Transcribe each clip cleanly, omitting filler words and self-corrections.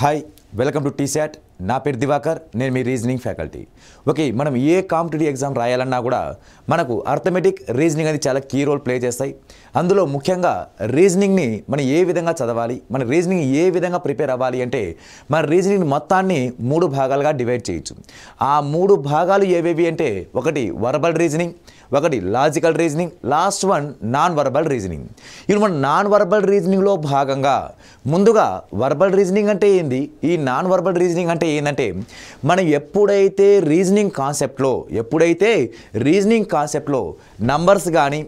Hi welcome to T-SAT నా పేరు దివాకర్ నేను మీ రీజనింగ్ ఫ్యాకల్టీ ఓకే మనం ఏ కాంపిటేటివ్ ఎగ్జామ్ రాయాలన్నా కూడా మనకు అర్థమెటిక్ రీజనింగ్ అనేది చాలా కీ రోల్ ప్లే చేస్తాయి అందులో ముఖ్యంగా రీజనింగ్ని మనం ఏ విధంగా చదవాలి మన రీజనింగ్ ఏ విధంగా ప్రిపేర్ అవ్వాలి అంటే మన రీజనింగ్ మొత్తాన్ని 3 భాగాలుగా డివైడ్ చేయొచ్చు ఆ 3 భాగాలు ఏవేవి అంటే ఒకటి వర్బల్ రీజనింగ్ ఒకటి logical reasoning last one non verbal reasoning ఇప్పుడు మన నాన్ వర్బల్ రీజనింగ్లో భాగంగా ముందుగా వర్బల్ రీజనింగ్ అంటే ఏంది ఈ నాన్ వర్బల్ రీజనింగ్ అంటే ఏంటంటే మనం ఎప్పుడైతే రీజనింగ్ కాన్సెప్ట్లో నంబర్స్ కానీ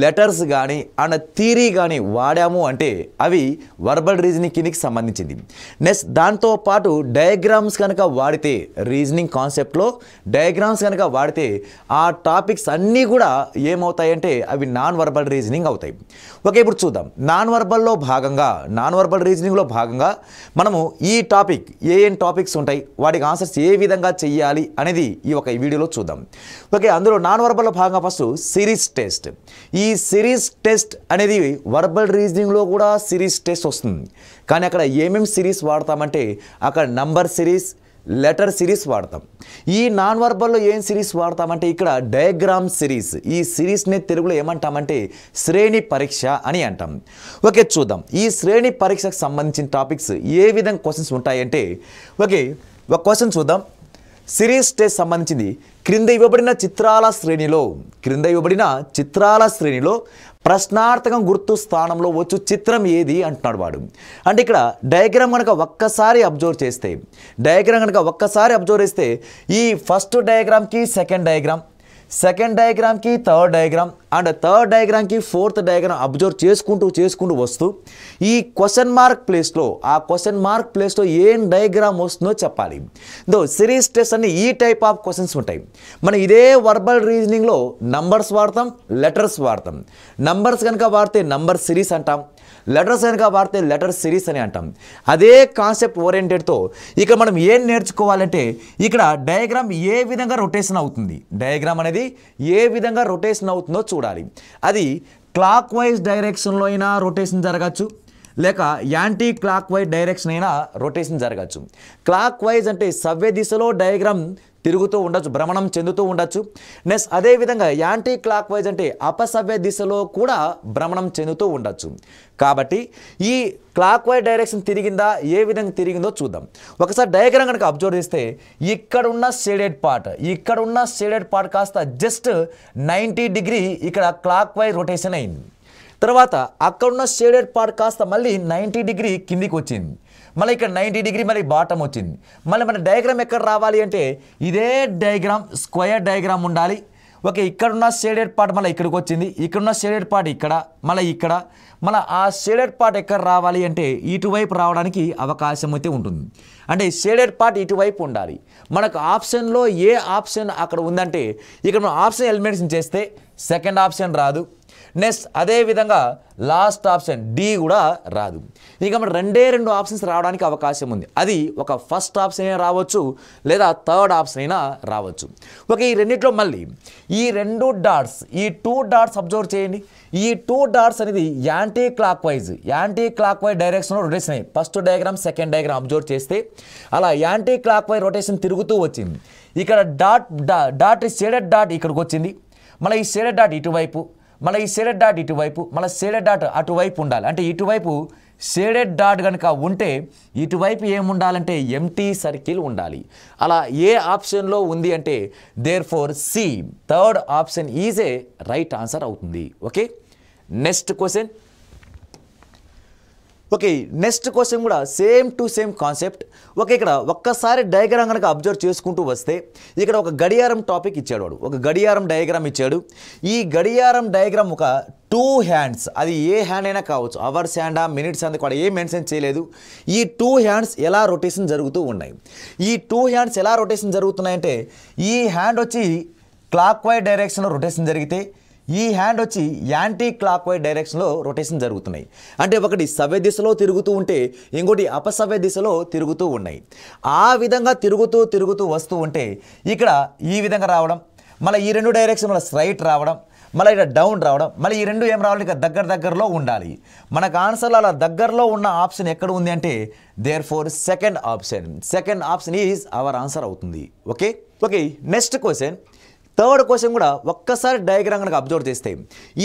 లెటర్స్ కానీ అండ్ థియరీ కానీ వాడాము అంటే అవి వర్బల్ రీజనింగ్ కిందకి సంబంధించింది నెక్స్ట్ దాంతోపాటు డయాగ్రామ్స్ కనుక వాడితే రీజనింగ్ కాన్సెప్ట్లో డయాగ్రామ్స్ కనుక వాడితే ఆ టాపిక్స్ అన్నీ కూడా ఏమవుతాయంటే అవి నాన్ వర్బల్ రీజనింగ్ అవుతాయి ఓకే ఇప్పుడు చూద్దాం నాన్ వర్బల్ రీజనింగ్లో భాగంగా మనము ఈ టాపిక్ ఏం టాపిక్స్ ఉంటాయి వాటికి ఆన్సర్స్ ఏ విధంగా చెయ్యాలి అనేది ఈ వీడియోలో చూద్దాం ఓకే అందులో నాన్ వర్బల్లో భాగంగా ఫస్ట్ సిరీస్ టెస్ట్ ఈ సిరీస్ టెస్ట్ అనేది వర్బల్ రీజనింగ్లో కూడా సిరీస్ టెస్ట్ వస్తుంది కానీ అక్కడ ఏమేమి సిరీస్ వాడతామంటే అక్కడ నంబర్ సిరీస్ లెటర్ సిరీస్ వాడతాం ఈ నాన్ వర్బల్లో ఏం సిరీస్ వాడతామంటే ఇక్కడ డయాగ్రామ్ సిరీస్ ఈ సిరీస్ని తెలుగులో ఏమంటామంటే శ్రేణి పరీక్ష అని అంటాం ఓకే చూద్దాం ఈ శ్రేణి పరీక్షకు సంబంధించిన టాపిక్స్ ఏ విధంగా క్వశ్చన్స్ ఉంటాయంటే ఓకే ఒక క్వశ్చన్ చూద్దాం సిరీస్ టెస్ట్ సంబంధించింది క్రింద ఇవ్వబడిన చిత్రాల శ్రేణిలో ప్రశ్నార్థకం గుర్తు స్థానంలో వచ్చు చిత్రం ఏది అంటున్నాడు వాడు అంటే ఇక్కడ డయాగ్రామ్ కనుక ఒక్కసారి అబ్జర్వ్ చేస్తే ఈ ఫస్ట్ డయాగ్రామ్కి సెకండ్ డయాగ్రామ్కి థర్డ్ డయాగ్రామ్ అండ్ థర్డ్ డయాగ్రామ్కి ఫోర్త్ డయాగ్రామ్ అబ్జర్వ్ చేసుకుంటూ వస్తూ ఈ క్వశ్చన్ మార్క్ ప్లేస్లో ఏం డయాగ్రామ్ వస్తుందో చెప్పాలి సిరీస్ టెస్ట్ అన్ని ఈ టైప్ ఆఫ్ క్వశ్చన్స్ ఉంటాయి మనం ఇదే వర్బల్ రీజనింగ్లో నంబర్స్ వాడతాం లెటర్స్ వాడతాం నంబర్స్ కనుక వాడితే నంబర్ సిరీస్ అంటాం లెటర్స్ కనుక వాడితే లెటర్ సిరీస్ అని అంటాం అదే కాన్సెప్ట్ ఓరియంటెడ్తో ఇక్కడ మనం ఏం నేర్చుకోవాలంటే ఇక్కడ డయాగ్రామ్ ఏ విధంగా రొటేషన్ అవుతుందో చూడాలి అది క్లాక్ వైజ్ డైరెక్షన్లో అయినా రొటేషన్ జరగచ్చు లేక యాంటీ క్లాక్ వైజ్ డైరెక్షన్ అయినా రొటేషన్ జరగచ్చు క్లాక్ వైజ్ అంటే సవ్య దిశలో డయాగ్రామ్ తిరుగుతూ ఉండొచ్చు భ్రమణం చెందుతూ ఉండొచ్చు నెక్స్ట్ అదేవిధంగా యాంటీ క్లాక్ వైజ్ అంటే అపసవ్య దిశలో కూడా భ్రమణం చెందుతూ ఉండొచ్చు కాబట్టి ఈ క్లాక్ వైజ్ డైరెక్షన్ తిరిగిందా ఏ విధంగా తిరిగిందో చూద్దాం ఒకసారి డయాగ్రామ్ కనుక అబ్జర్వ్ చేస్తే ఇక్కడున్న షేడెడ్ పార్ట్ కాస్త జస్ట్ 90 డిగ్రీ ఇక్కడ క్లాక్ వైజ్ రొటేషన్ అయింది తర్వాత అక్కడున్న షేడెడ్ పార్ట్ కాస్త మళ్ళీ 90 డిగ్రీ కిందికి వచ్చింది మళ్ళీ ఇక్కడ 90 డిగ్రీ మళ్ళీ బాటమ్ వచ్చింది మళ్ళీ మన డయాగ్రామ్ ఎక్కడ రావాలి అంటే ఇదే డయాగ్రామ్ స్క్వేర్ డయాగ్రామ్ ఉండాలి ఓకే ఇక్కడున్న షేడెడ్ పార్ట్ మళ్ళీ ఇక్కడికి వచ్చింది ఇక్కడున్న షేడెడ్ పార్ట్ ఇక్కడ మళ్ళీ ఆ షేడెడ్ పార్ట్ ఎక్కడ రావాలి అంటే ఇటువైపు రావడానికి అవకాశం అయితే ఉంటుంది అంటే షేడెడ్ పార్ట్ ఇటువైపు ఉండాలి మనకు ఆప్షన్లో ఏ ఆప్షన్ అక్కడ ఉందంటే ఇక్కడ మనం ఆప్షన్ ఎలిమినేషన్ చేస్తే సెకండ్ ఆప్షన్ రాదు నెక్స్ట్ అదేవిధంగా లాస్ట్ ఆప్షన్ డి కూడా రాదు ఇక మన రెండు ఆప్షన్స్ రావడానికి అవకాశం ఉంది అది ఒక ఫస్ట్ ఆప్షన్ అయినా రావచ్చు లేదా థర్డ్ ఆప్షన్ అయినా రావచ్చు ఓకే ఈ రెండిట్లో మళ్ళీ ఈ 2 డాట్స్ అబ్జర్వ్ చేయండి ఈ 2 డాట్స్ అనేది యాంటీ క్లాక్ వైజ్ డైరెక్షన్లో రొటేషన్ అయ్యి first diagram second diagram observe చేస్తే అలా యాంటీ క్లాక్ వైజ్ రొటేషన్ తిరుగుతూ వచ్చింది ఇక్కడ డాట్ షేడెడ్ డాట్ ఇక్కడికి వచ్చింది మళ్ళీ ఈ షేడెడ్ డాట్ ఇటువైపు మళ్ళీ ఈ షేడెడ్ డాట్ ఇటువైపు మళ్ళీ షేడెడ్ డాట్ అటువైపు ఉండాలి అంటే ఇటువైపు షేడెడ్ డాట్ కనుక ఉంటే ఇటువైపు ఏముండాలంటే ఎంటీ సర్కిల్ ఉండాలి అలా ఏ ఆప్షన్లో ఉంది అంటే therefore C third option is a right answer అవుతుంది ఓకే నెక్స్ట్ క్వశ్చన్ కూడా same to same concept okay ఇక్కడ ఒక్కసారి డయాగ్రామ్ కనుక అబ్జర్వ్ చేసుకుంటూ వస్తే ఇక్కడ ఒక గడియారం టాపిక్ ఇచ్చాడు వాడు ఒక గడియారం డయాగ్రామ్ ఇచ్చాడు ఈ గడియారం డయాగ్రామ్ ఒక 2 హ్యాండ్స్ అది ఏ హ్యాండ్ అయినా కావచ్చు అవర్స్ హ్యాండా మినిట్స్ హ్యాండ్ కూడా ఏం మెన్షన్ చేయలేదు ఈ 2 హ్యాండ్స్ ఎలా రొటేషన్ జరుగుతూ ఉన్నాయి ఈ 2 హ్యాండ్స్ ఎలా రొటేషన్ జరుగుతున్నాయంటే ఈ హ్యాండ్ వచ్చి క్లాక్ వైజ్ డైరెక్షన్లో రొటేషన్ జరిగితే ఈ హ్యాండ్ వచ్చి యాంటీ క్లాక్ వైజ్ డైరెక్షన్లో రొటేషన్ జరుగుతున్నాయి అంటే ఒకటి సవ్య దిశలో తిరుగుతూ ఉంటే ఇంకోటి అపసవ్య దిశలో తిరుగుతూ ఉన్నాయి ఆ విధంగా తిరుగుతూ వస్తూ ఉంటే ఇక్కడ ఈ విధంగా రావడం మళ్ళీ ఈ 2 డైరెక్షన్ స్ట్రైట్ రావడం మళ్ళీ ఇక్కడ డౌన్ రావడం, మళ్ళీ ఈ రెండు ఏం రావాలి, ఇక దగ్గరలో ఉండాలి. మనకు ఆన్సర్లో అలా దగ్గరలో ఉన్న ఆప్షన్ ఎక్కడ ఉంది అంటే therefore second option is our answer అవుతుంది. Okay, next question, third question కూడా ఒక్కసారి డయాగ్రామ్ కనుక అబ్జర్వ్ చేస్తే,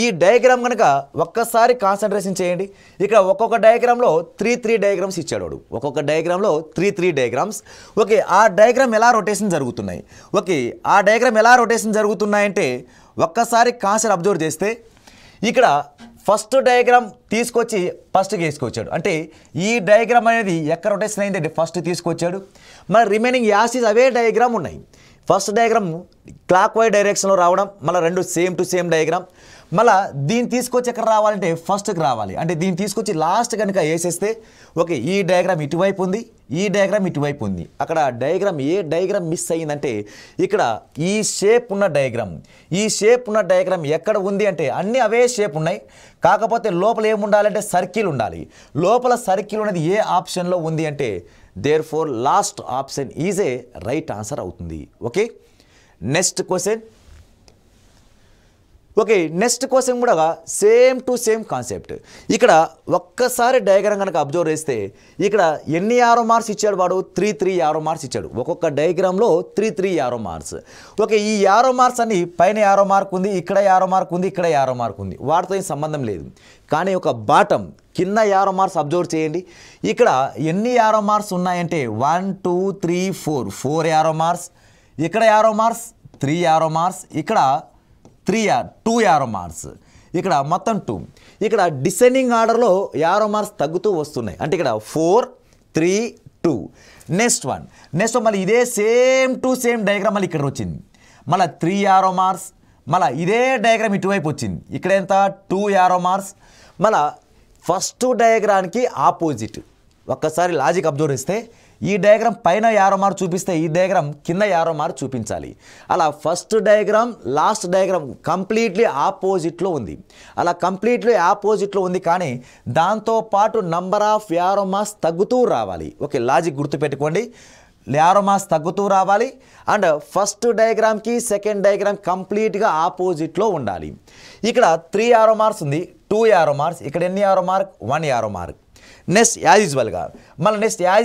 ఈ డయాగ్రామ్ కనుక ఒక్కసారి కాన్సన్ట్రేషన్ చేయండి. ఇక్కడ ఒక్కొక్క డయాగ్రామ్లో త్రీ డయాగ్రామ్స్ ఇచ్చాడు వాడు, ఒక్కొక్క డయాగ్రామ్లో త్రీ డయాగ్రామ్స్. ఓకే, ఆ డయాగ్రామ్ ఎలా రొటేషన్ జరుగుతున్నాయి, ఆ డయాగ్రామ్ ఎలా రొటేషన్ జరుగుతున్నాయంటే ఒక్కసారి కాన్సెప్ట్ అబ్జర్వ్ చేస్తే, ఇక్కడ ఫస్ట్ డయాగ్రామ్ తీసుకొచ్చి ఫస్ట్కి వేసుకొచ్చాడు. అంటే ఈ డయాగ్రామ్ అనేది ఎక్కడ రొటేషన్ అయిందంటే ఫస్ట్ తీసుకొచ్చాడు. మరి రిమైనింగ్ యాసిస్ అవే డయాగ్రామ్ ఉన్నాయి. ఫస్ట్ డయాగ్రామ్ క్లాక్ వైజ్ డైరెక్షన్లో రావడం, మళ్ళీ రెండు సేమ్ టు సేమ్ డయాగ్రామ్. మళ్ళీ దీన్ని తీసుకొచ్చి ఎక్కడ రావాలంటే ఫస్ట్కి రావాలి. అంటే దీన్ని తీసుకొచ్చి లాస్ట్ కనుక వేసేస్తే ఓకే, ఈ డయాగ్రామ్ ఇటువైపు ఉంది, ఈ డయాగ్రామ్ ఇటువైపు ఉంది. అక్కడ ఏ డయాగ్రామ్ మిస్ అయ్యిందంటే ఇక్కడ ఈ షేప్ ఉన్న డయాగ్రామ్ ఎక్కడ ఉంది అంటే అన్నీ అవే షేప్ ఉన్నాయి. కాకపోతే లోపల ఏముండాలంటే సర్కిల్ ఉండాలి. లోపల సర్కిల్ అనేది ఏ ఆప్షన్లో ఉంది అంటే therefore last option is a right answer అవుతుంది. ఓకే, నెక్స్ట్ క్వశ్చన్ కూడా సేమ్ టు సేమ్ కాన్సెప్ట్. ఇక్కడ ఒక్కసారి డయాగ్రామ్ కనుక అబ్జర్వ్ చేస్తే ఇక్కడ ఎన్ని యారో మార్క్స్ ఇచ్చాడు వాడు, త్రీ యారో మార్క్స్ ఇచ్చాడు. ఒక్కొక్క డయాగ్రామ్లో త్రీ యారో మార్క్స్. ఓకే, ఈ యారో మార్క్స్ అన్ని పైన యారో మార్క్ ఉంది, ఇక్కడ యారో మార్క్ ఉంది, ఇక్కడ యారో మార్క్ ఉంది, వాటితో ఏం సంబంధం లేదు. కానీ ఒక బాటమ్ కింద యారో మార్క్స్ అబ్జర్వ్ చేయండి. ఇక్కడ ఎన్ని యారో మార్క్స్ ఉన్నాయంటే 1 2 3 4 యారో మార్క్స్. ఇక్కడ యారో మార్క్స్ 3 యారో మార్క్స్, ఇక్కడ 2 యారో మార్క్స్, ఇక్కడ మొత్తం 2. ఇక్కడ డిసెండింగ్ ఆర్డర్లో యారో మార్క్స్ తగ్గుతూ వస్తున్నాయి. అంటే ఇక్కడ 4 3 2. నెక్స్ట్ వన్ మళ్ళీ ఇదే సేమ్ టు సేమ్ డయాగ్రామ్ మళ్ళీ ఇక్కడ వచ్చింది, మళ్ళీ 3 యారో మార్క్స్. మళ్ళీ ఇదే డయాగ్రామ్ ఇటువైపు వచ్చింది, ఇక్కడ ఎంత 2 యారో మార్క్స్. మళ్ళీ ఫస్ట్ డయాగ్రామ్కి ఆపోజిట్ ఒక్కసారి లాజిక్ అబ్జర్వ్ చేస్తే ఈ డయాగ్రామ్ పైన యారో మార్క్ చూపిస్తే ఈ డయాగ్రామ్ కింద యారో మార్క్ చూపించాలి. అలా first diagram last diagram completely ఆపోజిట్లో ఉంది. అలా కంప్లీట్లీ ఆపోజిట్లో ఉంది, కానీ దాంతోపాటు నంబర్ ఆఫ్ యారో మార్క్స్ తగ్గుతూ రావాలి. ఓకే, లాజిక్ గుర్తుపెట్టుకోండి, యారో మార్క్స్ తగ్గుతూ రావాలి. అండ్ ఫస్ట్ డయాగ్రామ్కి సెకండ్ డయాగ్రామ్ కంప్లీట్గా ఆపోజిట్లో ఉండాలి. ఇక్కడ 3 యారో మార్క్స్ ఉంది, 2 యారో మార్క్స్. ఇక్కడ ఎన్ని arrow mark, 1 arrow mark. Next as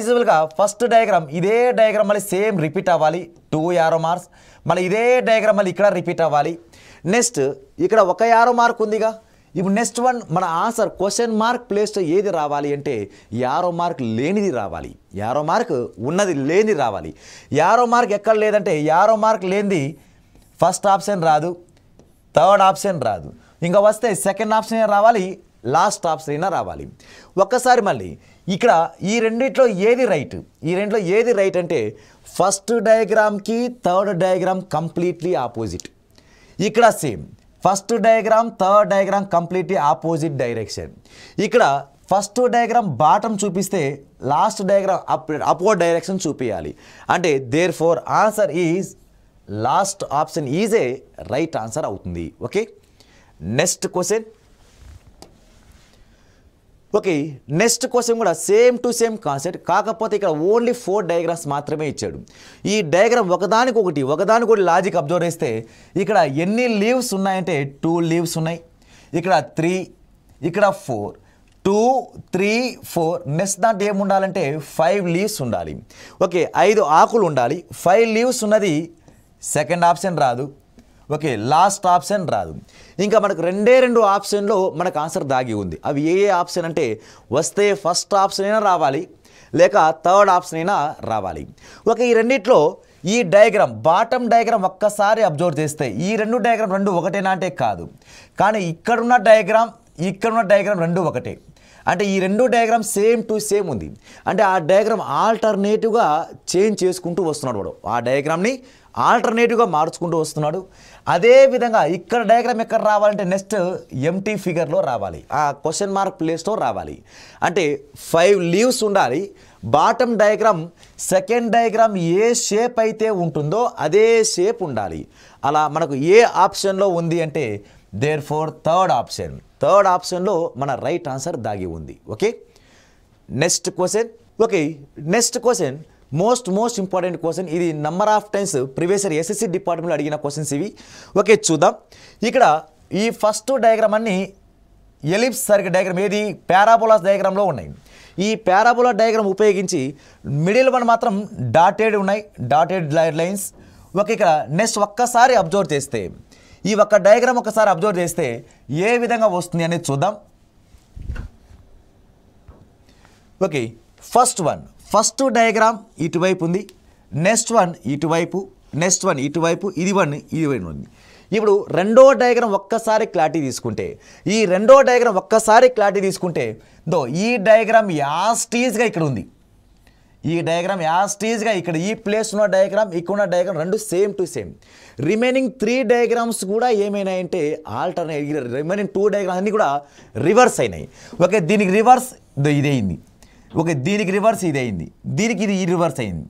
యూజువల్గా ఫస్ట్ డయాగ్రామ్ ఇదే డయాగ్రామ్ మళ్ళీ సేమ్ రిపీట్ అవ్వాలి, 2 యారో మార్క్స్. మళ్ళీ ఇదే డయాగ్రామ్ మళ్ళీ ఇక్కడ రిపీట్ అవ్వాలి. నెక్స్ట్ ఇక్కడ 1 యారో మార్క్ ఉందిగా. ఇప్పుడు నెక్స్ట్ వన్ మన ఆన్సర్ క్వశ్చన్ మార్క్ ప్లేస్లో ఏది రావాలి అంటే యారో మార్క్ లేనిది రావాలి, యారో మార్క్ ఉన్నది లేనిది రావాలి. యారో మార్క్ ఎక్కడ లేదంటే యారో మార్క్ లేనిది ఫస్ట్ ఆప్షన్ రాదు, థర్డ్ ఆప్షన్ రాదు, ఇంకా వస్తే సెకండ్ ఆప్షన్ రావాలి, లాస్ట్ ఆప్షన్ అయినా రావాలి. ఒక్కసారి మళ్ళీ ఇక్కడ ఈ రెండిట్లో ఏది రైట్ అంటే ఫస్ట్ డయాగ్రామ్కి థర్డ్ డయాగ్రామ్ కంప్లీట్లీ ఆపోజిట్. ఇక్కడ same first diagram third diagram completely opposite direction. ఇక్కడ ఫస్ట్ డయాగ్రామ్ బాటమ్ చూపిస్తే లాస్ట్ డయాగ్రామ్ అప్వర్డ్ డైరెక్షన్ చూపించాలి. అంటే therefore answer is last option is a right answer అవుతుంది. Okay, next question కూడా same to same concept, కాకపోతే ఇక్కడ only 4 diagrams మాత్రమే ఇచ్చాడు. ఈ డయాగ్రామ్ ఒకదానికొకటి లాజిక్ అబ్జర్వ్ చేస్తే ఇక్కడ ఎన్ని లీవ్స్ ఉన్నాయంటే 2 లీవ్స్ ఉన్నాయి, ఇక్కడ 3, ఇక్కడ 4, 2 3 4. నెక్స్ట్ దాంట్లో ఏముండాలంటే 5 లీవ్స్ ఉండాలి. ఓకే, 5 ఆకులు ఉండాలి. 5 లీవ్స్ ఉన్నది సెకండ్ ఆప్షన్ రాదు. ఓకే, లాస్ట్ ఆప్షన్ రాదు. ఇంకా మనకు 2 ఆప్షన్లో మనకు ఆన్సర్ దాగి ఉంది. అవి ఏ ఆప్షన్ అంటే వస్తే ఫస్ట్ ఆప్షన్ అయినా రావాలి, లేక థర్డ్ ఆప్షన్ అయినా రావాలి. ఓకే, ఈ రెండిట్లో ఈ డయాగ్రామ్ బాటమ్ డయాగ్రామ్ ఒక్కసారి అబ్జర్వ్ చేస్తే ఈ డయాగ్రామ్ రెండు ఒకటేనా అంటే కాదు, కానీ ఇక్కడున్న డయాగ్రామ్ రెండు ఒకటే. అంటే ఈ 2 డయాగ్రామ్ సేమ్ టు సేమ్ ఉంది. అంటే ఆ డయాగ్రామ్ ఆల్టర్నేటివ్గా చేంజ్ చేసుకుంటూ వస్తున్నాడు వాడు, ఆ డయాగ్రామ్ని ఆల్టర్నేటివ్గా మార్చుకుంటూ వస్తున్నాడు. అదేవిధంగా ఇక్కడ డయాగ్రామ్ ఎక్కడ రావాలంటే నెక్స్ట్ ఎంటీ ఫిగర్లో రావాలి, ఆ క్వశ్చన్ మార్క్ ప్లేస్లో రావాలి. అంటే 5 లీవ్స్ ఉండాలి. బాటమ్ డయాగ్రామ్ సెకండ్ డయాగ్రామ్ ఏ షేప్ అయితే ఉంటుందో అదే షేప్ ఉండాలి. అలా మనకు ఏ ఆప్షన్లో ఉంది అంటే దేర్ ఫోర్ థర్డ్ ఆప్షన్లో మన రైట్ ఆన్సర్ దాగి ఉంది. Okay, next question most important question. ఇది number of times previous year SSC డిపార్ట్మెంట్లో అడిగిన క్వశ్చన్స్ ఇవి. ఓకే, చూద్దాం. ఇక్కడ ఈ ఫస్ట్ డయాగ్రామ్ అన్నీ ఎలిప్స్ సర్కిల్ డయాగ్రామ్ ఏది పారాబోలాస్ డయాగ్రామ్లో ఉన్నాయి. ఈ పారాబోలా డయాగ్రామ్ ఉపయోగించి మిడిల్ వన్ మాత్రం డాటెడ్ ఉన్నాయి, డాటెడ్ లైన్స్. ఓకే, ఇక్కడ నెక్స్ట్ ఒక్కసారి అబ్జర్వ్ చేస్తే ఈ ఒక్క డయాగ్రామ్ ఒకసారి అబ్జర్వ్ చేస్తే ఏ విధంగా వస్తుంది అనేది చూద్దాం. ఓకే, ఫస్ట్ డయాగ్రామ్ ఇటువైపు ఉంది, నెక్స్ట్ వన్ ఇటువైపు, నెక్స్ట్ వన్ ఇటువైపు, ఇది ఇటువైపు ఉంది. ఇప్పుడు రెండో డయాగ్రామ్ ఒక్కసారి క్లారిటీ తీసుకుంటే ఈ డయాగ్రామ్ యాస్టీజ్గా ఇక్కడ ఉంది. ఈ డయాగ్రామ్ యాస్టీజ్గా ఇక్కడ ఈ ప్లేస్ ఉన్న డయాగ్రామ్, ఇక్కడ ఉన్న డయాగ్రామ్ రెండు same to same. Remaining 3 diagrams కూడా ఏమైనాయంటే ఆల్టర్నేట్, రిమైనింగ్ 2 డయాగ్రామ్స్ అన్నీ కూడా రివర్స్ అయినాయి. ఓకే, దీనికి రివర్స్ ఇదైంది, ఓకే దీనికి రివర్స్ ఇదైంది, దీనికి ఇది రివర్స్ అయింది.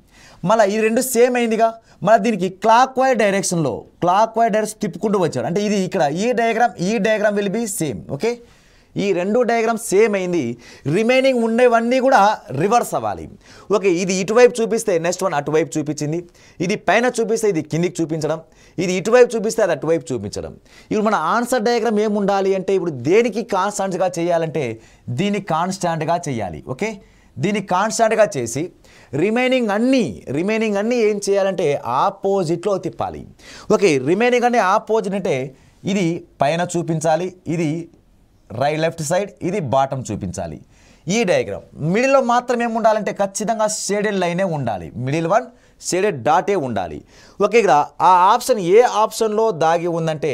మళ్ళీ ఈ రెండు సేమ్ అయిందిగా, మళ్ళీ దీనికి క్లాక్ వైజ్ డైరెక్షన్ తిప్పుకుంటూ వచ్చాడు. అంటే ఇది ఇక్కడ ఈ diagram will be same. Okay, ఈ రెండు డయాగ్రామ్ సేమ్ అయింది, రిమైనింగ్ ఉండేవన్నీ కూడా రివర్స్ అవ్వాలి. ఓకే, ఇది ఇటువైపు చూపిస్తే నెక్స్ట్ వన్ అటువైపు చూపించింది, ఇది పైన చూపిస్తే ఇది కిందికి చూపించడం, ఇది ఇటువైపు చూపిస్తే అది అటువైపు చూపించడం. ఇప్పుడు మన ఆన్సర్ డయాగ్రామ్ ఏముండాలి అంటే ఇప్పుడు దేనికి కాన్స్టాంట్గా చేయాలంటే దీన్ని కాన్స్టాంట్గా చేయాలి. ఓకే, దీన్ని కాన్స్టాంట్గా చేసి రిమైనింగ్ అన్నీ ఏం చేయాలంటే ఆపోజిట్లో తిప్పాలి. ఓకే, రిమైనింగ్ అన్నీ ఆపోజిట్ అంటే ఇది పైన చూపించాలి, ఇది లెఫ్ట్ సైడ్, ఇది బాటమ్ చూపించాలి. ఈ డయాగ్రామ్ మిడిల్లో మాత్రం ఏముండాలంటే ఖచ్చితంగా షేడెడ్ లైనే ఉండాలి, మిడిల్ వన్ షేడెడ్ డాటే ఉండాలి. ఓకే, ఇక్కడ ఆ ఆప్షన్ ఏ ఆప్షన్లో దాగి ఉందంటే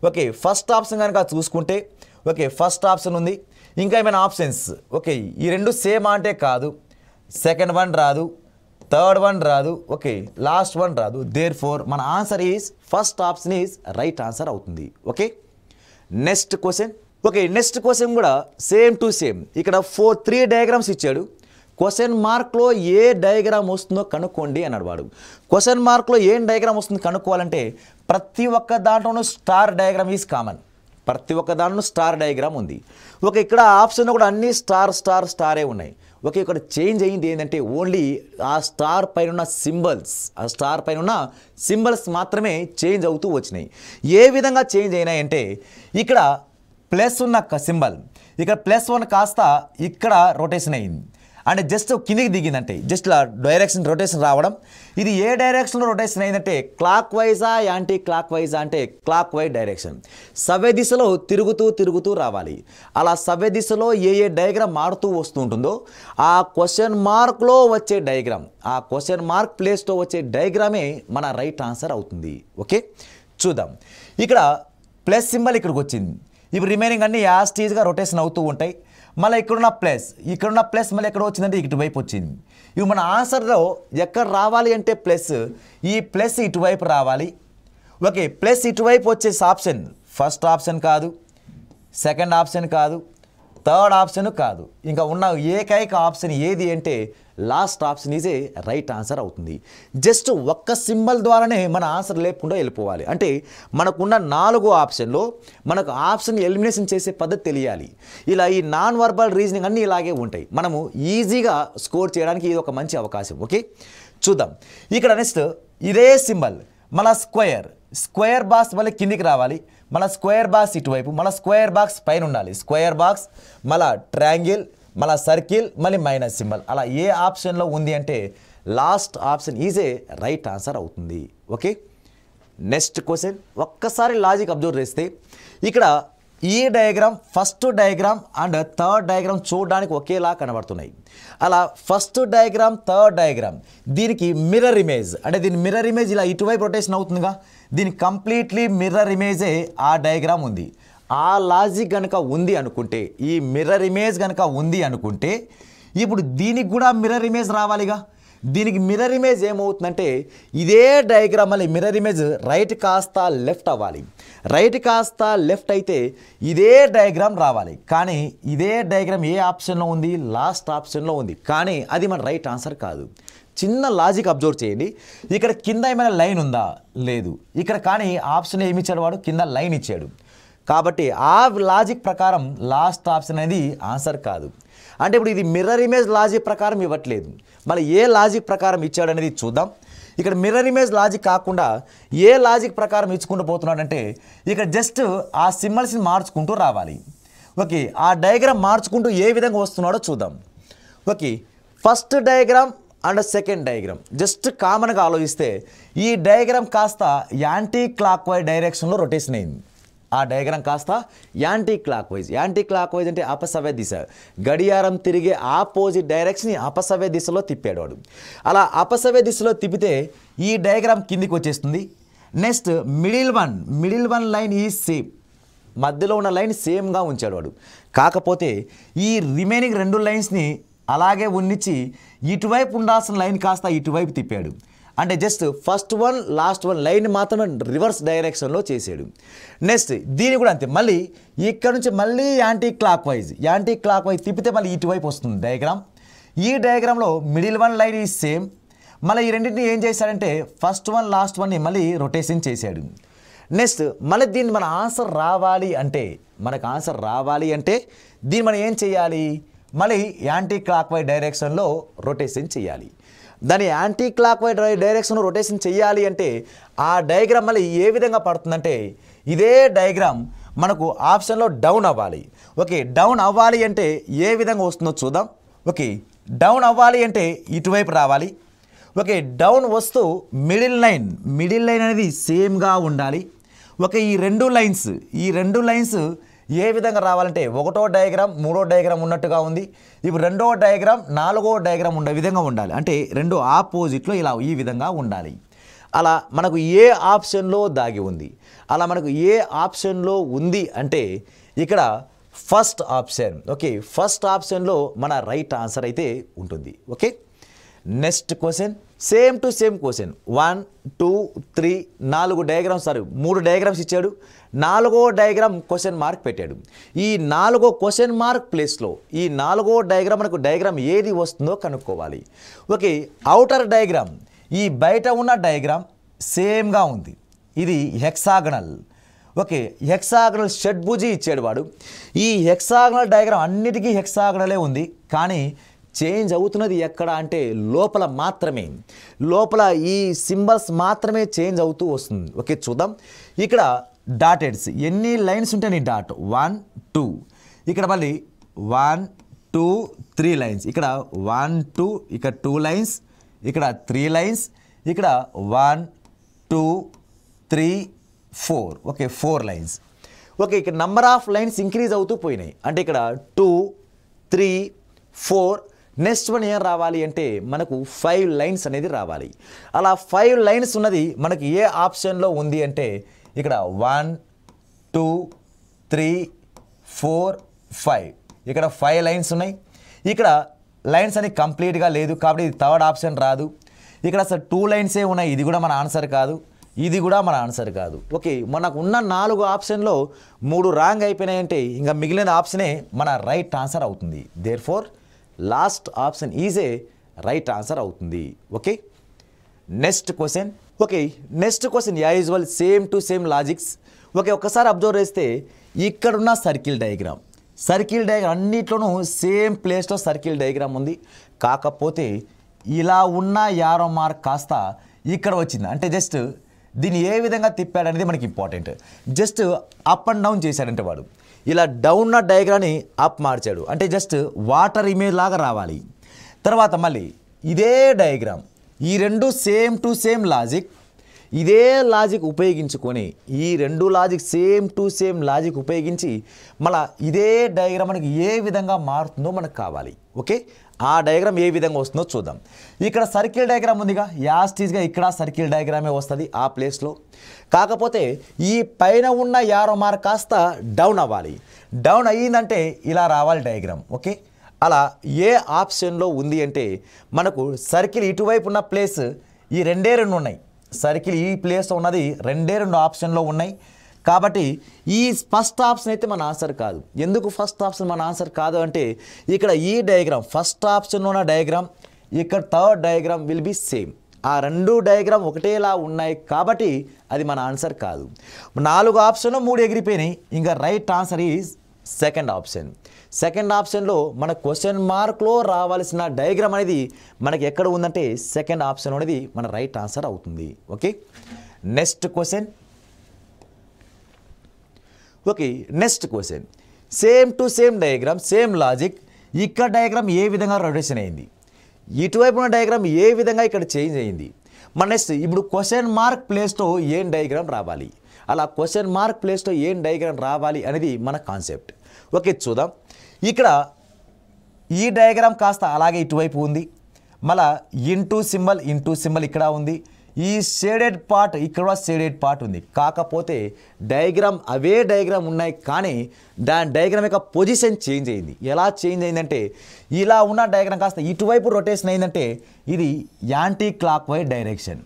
ఓకే ఫస్ట్ ఆప్షన్ కనుక చూసుకుంటే ఓకే ఫస్ట్ ఆప్షన్ ఉంది. ఇంకా ఏమైనా ఆప్షన్స్ ఓకే ఈ రెండు సేమ్ అంటే కాదు, సెకండ్ వన్ రాదు, థర్డ్ వన్ రాదు, ఓకే లాస్ట్ వన్ రాదు. దేర్ఫోర్ మన answer is first option is right answer అవుతుంది. Okay, next question. Okay, next question కూడా సేమ్ టు సేమ్. ఇక్కడ 3 డయాగ్రామ్స్ ఇచ్చాడు. క్వశ్చన్ మార్క్లో ఏ డయాగ్రామ్ వస్తుందో కనుక్కోండి అన్నాడు వాడు. క్వశ్చన్ మార్క్లో ఏం డయాగ్రామ్ వస్తుందో కనుక్కోవాలంటే ప్రతి ఒక్క దాంట్లోనూ స్టార్ డయాగ్రామ్ ఈజ్ కామన్, ప్రతి ఒక్క దాంట్లో స్టార్ డయాగ్రామ్ ఉంది. ఓకే, ఇక్కడ ఆప్షన్లో కూడా అన్ని స్టారే ఉన్నాయి. ఓకే, ఇక్కడ చేంజ్ అయ్యింది ఏంటంటే ఓన్లీ ఆ స్టార్ పైన ఉన్న సింబల్స్ మాత్రమే చేంజ్ అవుతూ వచ్చినాయి. ఏ విధంగా చేంజ్ అయినాయంటే ఇక్కడ ప్లస్ ఉన్న సింబల్ ఇక్కడ +1 కాస్త ఇక్కడ రొటేషన్ అయింది, అంటే జస్ట్ కిందికి దిగిందంటే జస్ట్ రొటేషన్ రావడం. ఇది ఏ డైరెక్షన్లో రొటేషన్ అయిందంటే క్లాక్ వైజా యాంటీ క్లాక్ వైజా అంటే క్లాక్ వైజ్ డైరెక్షన్, సవ్య దిశలో తిరుగుతూ రావాలి. అలా సవ్య దిశలో ఏ డయాగ్రామ్ మారుతూ వస్తూ ఉంటుందో ఆ క్వశ్చన్ మార్క్లో వచ్చే డయాగ్రామ్, ఆ క్వశ్చన్ మార్క్ ప్లేస్లో వచ్చే డయాగ్రామే మన రైట్ ఆన్సర్ అవుతుంది. ఓకే, చూద్దాం. ఇక్కడ ప్లస్ సింబల్ ఇక్కడికి వచ్చింది. ఇప్పుడు రిమైనింగ్ అన్నీ యాస్టీజ్గా రొటేషన్ అవుతూ ఉంటాయి. మళ్ళీ ఇక్కడున్న ప్లస్ మళ్ళీ ఎక్కడ వచ్చిందంటే ఇటువైపు వచ్చింది. ఇవి మన ఆన్సర్లో ఎక్కడ రావాలి అంటే ఈ ప్లస్ ఇటువైపు రావాలి. ఓకే, ప్లస్ ఇటువైపు వచ్చేసి ఆప్షన్ ఫస్ట్ ఆప్షన్ కాదు, సెకండ్ ఆప్షన్ కాదు, థర్డ్ ఆప్షన్ కాదు, ఇంకా ఉన్న ఏకైక ఆప్షన్ ఏది అంటే last option is a right answer అవుతుంది. జస్ట్ ఒక్క సింబల్ ద్వారానే మన ఆన్సర్ లేకుండా వెళ్ళిపోవాలి. అంటే మనకున్న 4 ఆప్షన్లో మనకు ఆప్షన్ ఎలిమినేషన్ చేసే పద్ధతి తెలియాలి. ఇలా ఈ నాన్ వర్బల్ రీజనింగ్ అన్నీ ఇలాగే ఉంటాయి. మనము ఈజీగా స్కోర్ చేయడానికి ఇది ఒక మంచి అవకాశం. ఓకే, చూద్దాం. ఇక్కడ నెక్స్ట్ ఇదే సింబల్ మళ్ళీ స్క్వేర్ బాక్స్ మళ్ళీ కిందికి రావాలి, మళ్ళీ స్క్వేర్ బాక్స్ ఇటువైపు, మళ్ళీ స్క్వేర్ బాక్స్ పైన ఉండాలి, స్క్వేర్ బాక్స్ మళ్ళీ ట్రయాంగిల్ మళ్ళీ సర్కిల్ మళ్ళీ మైనస్ సింబల్. అలా ఏ ఆప్షన్లో ఉంది అంటే last option is a right answer అవుతుంది. Okay, next question. ఒక్కసారి లాజిక్ అబ్జర్వ్ చేస్తే ఇక్కడ ఈ diagram first diagram and third diagram చూడడానికి ఒకేలా కనబడుతున్నాయి. అలా ఫస్ట్ డయాగ్రామ్ థర్డ్ డయాగ్రామ్ దీనికి మిర్రర్ ఇమేజ్, అంటే దీని మిర్రర్ ఇమేజ్ ఇలా ఇటువైపు రొటేషన్ అవుతుందిగా, దీనికి కంప్లీట్లీ మిర్రర్ ఇమేజే ఆ డయాగ్రామ్ ఉంది. ఆ లాజిక్ కనుక ఉంది అనుకుంటే, ఈ మిర్రర్ ఇమేజ్ కనుక ఉంది అనుకుంటే ఇప్పుడు దీనికి కూడా మిర్రర్ ఇమేజ్ రావాలిగా. దీనికి మిర్రర్ ఇమేజ్ ఏమవుతుందంటే ఇదే డయాగ్రామ్ మళ్ళీ మిర్రర్ ఇమేజ్ రైట్ కాస్త లెఫ్ట్ అవ్వాలి. రైట్ కాస్త లెఫ్ట్ అయితే ఇదే డయాగ్రామ్ రావాలి. కానీ ఇదే డయాగ్రామ్ ఏ ఆప్షన్లో ఉంది? లాస్ట్ ఆప్షన్లో ఉంది. కానీ అది మన రైట్ ఆన్సర్ కాదు. చిన్న లాజిక్ అబ్జర్వ్ చేయండి. ఇక్కడ కింద ఏమైనా లైన్ ఉందా? లేదు. ఇక్కడ కానీ ఆప్షన్ ఏమి ఇచ్చాడు వాడు? కింద లైన్ ఇచ్చాడు. కాబట్టి ఆ లాజిక్ ప్రకారం లాస్ట్ ఆప్షన్ అనేది ఆన్సర్ కాదు. అంటే ఇప్పుడు ఇది మిర్రర్ ఇమేజ్ లాజిక్ ప్రకారం ఇవ్వట్లేదు. మళ్ళీ ఏ లాజిక్ ప్రకారం ఇచ్చాడు అనేది చూద్దాం. ఇక్కడ మిర్రర్ ఇమేజ్ లాజిక్ కాకుండా ఏ లాజిక్ ప్రకారం ఇచ్చుకుంటూ పోతున్నాడంటే ఇక్కడ జస్ట్ ఆ సింబల్స్ని మార్చుకుంటూ రావాలి. ఓకే, ఆ డయాగ్రామ్ మార్చుకుంటూ ఏ విధంగా వస్తున్నాడో చూద్దాం. Okay, first diagram and second diagram just కామన్గా ఆలోచిస్తే ఈ డయాగ్రామ్ కాస్త యాంటీ క్లాక్ వైజ్ డైరెక్షన్లో రొటేషన్ అయింది. ఆ డయాగ్రామ్ కాస్త యాంటీ క్లాక్ వైజ్ అంటే అపసవ్య దిశ, గడియారం తిరిగే ఆపోజిట్ డైరెక్షన్ అపసవ్య దిశలో తిప్పాడు వాడు. అలా అపసవ్య దిశలో తిప్పితే ఈ డయాగ్రామ్ కిందికి వచ్చేస్తుంది. నెక్స్ట్ మిడిల్ వన్ లైన్ ఈ సేమ్, మధ్యలో ఉన్న లైన్ సేమ్గా ఉంచాడు వాడు. కాకపోతే ఈ రిమైనింగ్ 2 లైన్స్ని అలాగే ఉన్నిచ్చి ఇటువైపు ఉండాల్సిన లైన్ కాస్త ఇటువైపు తిప్పాడు. అంటే just first one last one line మాత్రమే రివర్స్ డైరెక్షన్లో చేసాడు. నెక్స్ట్ దీని కూడా అంతే, మళ్ళీ ఇక్కడ నుంచి మళ్ళీ యాంటీ క్లాక్ వైజ్ తిప్పితే మళ్ళీ ఇటువైపు వస్తుంది డయాగ్రామ్. ఈ డయాగ్రామ్లో మిడిల్ వన్ లైన్ ఈ సేమ్, మళ్ళీ ఈ రెండింటిని ఏం చేశాడంటే ఫస్ట్ వన్ లాస్ట్ వన్ని మళ్ళీ రొటేషన్ చేశాడు. నెక్స్ట్ మళ్ళీ దీన్ని మన ఆన్సర్ రావాలి అంటే దీన్ని మనం ఏం చేయాలి, మళ్ళీ యాంటీ క్లాక్ వైజ్ డైరెక్షన్లో రొటేషన్ చేయాలి. దాని యాంటీ క్లాక్ వైజ్ డైరెక్షన్లో రొటేషన్ చేయాలి అంటే ఆ డయాగ్రామ్ మళ్ళీ ఏ విధంగా పడుతుందంటే ఇదే డయాగ్రామ్ మనకు ఆప్షన్లో డౌన్ అవ్వాలి. ఓకే, డౌన్ అవ్వాలి అంటే ఏ విధంగా వస్తుందో చూద్దాం. ఓకే, డౌన్ అవ్వాలి అంటే ఇటువైపు రావాలి. ఓకే, డౌన్ వస్తూ మిడిల్ లైన్ అనేది సేమ్గా ఉండాలి. ఓకే, ఈ రెండు లైన్స్ ఏ విధంగా రావాలంటే 1వ డయాగ్రామ్ 3వ డయాగ్రామ్ ఉన్నట్టుగా ఉంది. ఇప్పుడు 2వ డయాగ్రామ్ 4వ డయాగ్రామ్ ఉండే విధంగా ఉండాలి. అంటే 2 ఆపోజిట్లో ఇలా ఈ విధంగా ఉండాలి. అలా మనకు ఏ ఆప్షన్లో దాగి ఉంది, అలా మనకు ఏ ఆప్షన్లో ఉంది అంటే ఇక్కడ ఫస్ట్ ఆప్షన్. ఓకే, ఫస్ట్ ఆప్షన్లో మన రైట్ ఆన్సర్ అయితే ఉంటుంది. Okay, next question same to same question 1 2 3 4 diagrams 3 diagrams ఇచ్చాడు. 4వ డయాగ్రామ్ క్వశ్చన్ మార్క్ పెట్టాడు. ఈ 4వ క్వశ్చన్ మార్క్ ప్లేస్లో ఈ 4వ డయాగ్రామ్ మనకు డయాగ్రామ్ ఏది వస్తుందో కనుక్కోవాలి. ఓకే, అవుటర్ డయాగ్రామ్ ఈ బయట ఉన్న డయాగ్రామ్ సేమ్గా ఉంది, ఇది హెక్సాగనల్. ఓకే, హెక్సాగనల్ షడ్భుజి ఇచ్చాడు వాడు. ఈ హెక్సాగనల్ డయాగ్రామ్ అన్నిటికీ హెక్సాగనలే ఉంది, కానీ చేంజ్ అవుతున్నది ఎక్కడ అంటే లోపల ఈ సింబల్స్ మాత్రమే చేంజ్ అవుతూ వస్తుంది. ఓకే, చూద్దాం. ఇక్కడ డాటెడ్స్ ఎన్ని లైన్స్ ఉంటాయి డాట్ 1 2, ఇక్కడ మళ్ళీ 1 2 3 లైన్స్, ఇక్కడ 1 2, ఇక్కడ 2 లైన్స్, ఇక్కడ 3 లైన్స్, ఇక్కడ 1 2 3 4. Okay, 4 lines. ఓకే, ఇక్కడ నంబర్ ఆఫ్ లైన్స్ ఇంక్రీజ్ అవుతూ పోయినాయి. అంటే ఇక్కడ 2 3 4. నెక్స్ట్ వన్ ఏం రావాలి అంటే మనకు 5 లైన్స్ అనేది రావాలి. అలా 5 లైన్స్ ఉన్నది మనకి ఏ ఆప్షన్లో ఉంది అంటే ఇక్కడ 1 2 3 4 5. ఇక్కడ 5 లైన్స్ ఉన్నాయి. ఇక్కడ లైన్స్ అని కంప్లీట్గా లేదు కాబట్టి ఇది థర్డ్ ఆప్షన్ రాదు. ఇక్కడ అసలు 2 లైన్సే ఉన్నాయి, ఇది కూడా మన ఆన్సర్ కాదు, ఇది కూడా మన ఆన్సర్ కాదు. ఓకే, మనకు ఉన్న 4 ఆప్షన్లో 3 రాంగ్ అయిపోయినాయంటే ఇంకా మిగిలిన ఆప్షనే మన రైట్ ఆన్సర్ అవుతుంది. Therefore last option is a right answer అవుతుంది. Okay, next question. Okay, next question usual same to same logics. Okay, ఒకసారి అబ్జర్వ్ చేస్తే ఇక్కడున్న సర్కిల్ డయాగ్రామ్ అన్నిట్లోనూ సేమ్ ప్లేస్లో సర్కిల్ డయాగ్రామ్ ఉంది. కాకపోతే ఇలా ఉన్న యారో మార్క్ కాస్త ఇక్కడ వచ్చింది. అంటే జస్ట్ దీన్ని ఏ విధంగా తిప్పాడనేది మనకి important. Just up and down చేశాడంటే వాడు ఇలా డౌన్ ఉన్న డయాగ్రామ్ని అప్ మార్చాడు, అంటే జస్ట్ వాటర్ ఇమేజ్ లాగా రావాలి. తర్వాత మళ్ళీ ఇదే డయాగ్రామ్ ఈ 2 సేమ్ టు సేమ్ లాజిక్, ఇదే లాజిక్ ఉపయోగించుకొని ఈ 2 logic same to same logic ఉపయోగించి మళ్ళీ ఇదే డయాగ్రామ్ మనకి ఏ విధంగా మారుతుందో మనకు కావాలి. ఓకే, ఆ డయాగ్రామ్ ఏ విధంగా వస్తుందో చూద్దాం. ఇక్కడ సర్కిల్ డయాగ్రామ్ ఉందిగా, యాస్టీస్గా ఇక్కడ సర్కిల్ డయాగ్రామే వస్తుంది ఆ ప్లేస్లో. కాకపోతే ఈ పైన ఉన్న యారో మార్క్ కాస్త డౌన్ అవ్వాలి. డౌన్ అయ్యిందంటే ఇలా రావాలి డయాగ్రామ్. ఓకే, అలా ఏ ఆప్షన్లో ఉంది అంటే మనకు సర్కిల్ ఇటువైపు ఉన్న ప్లేస్ ఈ 2 ఉన్నాయి. సర్కిల్ ఈ ప్లేస్లో ఉన్నది 2 ఆప్షన్లో ఉన్నాయి. కాబట్టి ఈ ఫస్ట్ ఆప్షన్ అయితే మన ఆన్సర్ కాదు. ఎందుకు ఫస్ట్ ఆప్షన్ మన ఆన్సర్ కాదు అంటే ఇక్కడ ఈ డయాగ్రామ్ ఫస్ట్ ఆప్షన్లో ఉన్న డయాగ్రామ్, ఇక్కడ third diagram will be same. ఆ 2 డయాగ్రామ్ ఒకటేలా ఉన్నాయి కాబట్టి అది మన ఆన్సర్ కాదు. 4 ఆప్షన్లో 3 ఎగిరిపోయినాయి. ఇంకా right answer is second option. Second ఆప్షన్లో మన క్వశ్చన్ మార్క్లో రావాల్సిన డయాగ్రామ్ అనేది మనకి ఎక్కడ ఉందంటే సెకండ్ ఆప్షన్ అనేది మన రైట్ ఆన్సర్ అవుతుంది. Okay, next question. Okay, next question. Same to same diagram, same logic. ఇక్కడ డయాగ్రామ్ ఏ విధంగా రొటేషన్ అయింది, ఇటువైపు ఉన్న డయాగ్రామ్ ఏ విధంగా ఇక్కడ చేంజ్ అయింది. మన నెక్స్ట్ ఇప్పుడు క్వశ్చన్ మార్క్ ప్లేస్తో ఏం డయాగ్రామ్ రావాలి, అలా క్వశ్చన్ మార్క్ ప్లేస్తో ఏం డయాగ్రామ్ రావాలి అనేది మన కాన్సెప్ట్. ఓకే, చూద్దాం. ఇక్కడ ఈ డయాగ్రామ్ కాస్త అలాగే ఇటువైపు ఉంది, మళ్ళా ఇంటూ సింబల్ ఇక్కడ ఉంది, ఈ షేడెడ్ పార్ట్ ఇక్కడ షేడెడ్ పార్ట్ ఉంది. కాకపోతే డయాగ్రామ్ అవే డయాగ్రామ్ ఉన్నాయి, కానీ దాని డయాగ్రామ్ యొక్క పొజిషన్ చేంజ్ అయింది. ఎలా చేంజ్ అయిందంటే ఇలా ఉన్న డయాగ్రామ్ కాస్త ఇటువైపు రొటేషన్ అయిందంటే ఇది యాంటీ క్లాక్ వైజ్ డైరెక్షన్.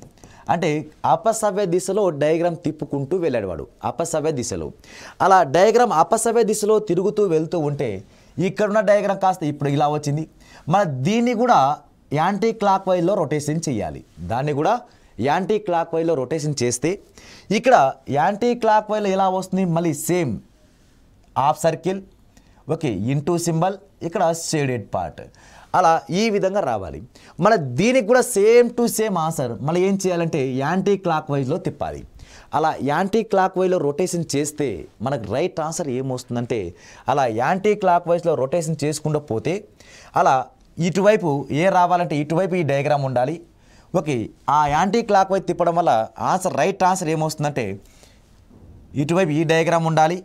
అంటే అపసవ్య దిశలో డయాగ్రామ్ తిప్పుకుంటూ వెళ్ళాడు వాడు, అపసవ్య దిశలో. అలా డయాగ్రామ్ అపసవ్య దిశలో తిరుగుతూ వెళ్తూ ఉంటే ఇక్కడున్న డయాగ్రామ్ కాస్త ఇప్పుడు ఇలా వచ్చింది. మన దీన్ని కూడా యాంటీ క్లాక్ వైజ్లో రొటేషన్ చేయాలి. దాన్ని కూడా యాంటీ క్లాక్ వైజ్లో రొటేషన్ చేస్తే ఇక్కడ యాంటీ క్లాక్ వైజ్లో ఎలా వస్తుంది, మళ్ళీ same half circle, okay, into symbol, ఇక్కడ షేడెడ్ పార్ట్, అలా ఈ విధంగా రావాలి. మన దీనికి కూడా సేమ్ టు సేమ్ ఆన్సర్ మళ్ళీ ఏం చేయాలంటే యాంటీ క్లాక్ వైజ్లో తిప్పాలి. అలా యాంటీ క్లాక్ వైజ్లో రొటేషన్ చేస్తే మనకు రైట్ ఆన్సర్ ఏమొస్తుందంటే అలా యాంటీ క్లాక్ వైజ్లో రొటేషన్ చేసుకుంటూ పోతే అలా ఇటువైపు ఏ రావాలంటే ఇటువైపు ఈ డయాగ్రామ్ ఉండాలి. ఓకే, ఆ యాంటీ క్లాక్ వైజ్ తిప్పడం వల్ల ఆన్సర్ రైట్ ఆన్సర్ ఏమొస్తుందంటే ఇటువైపు ఈ డయాగ్రామ్ ఉండాలి,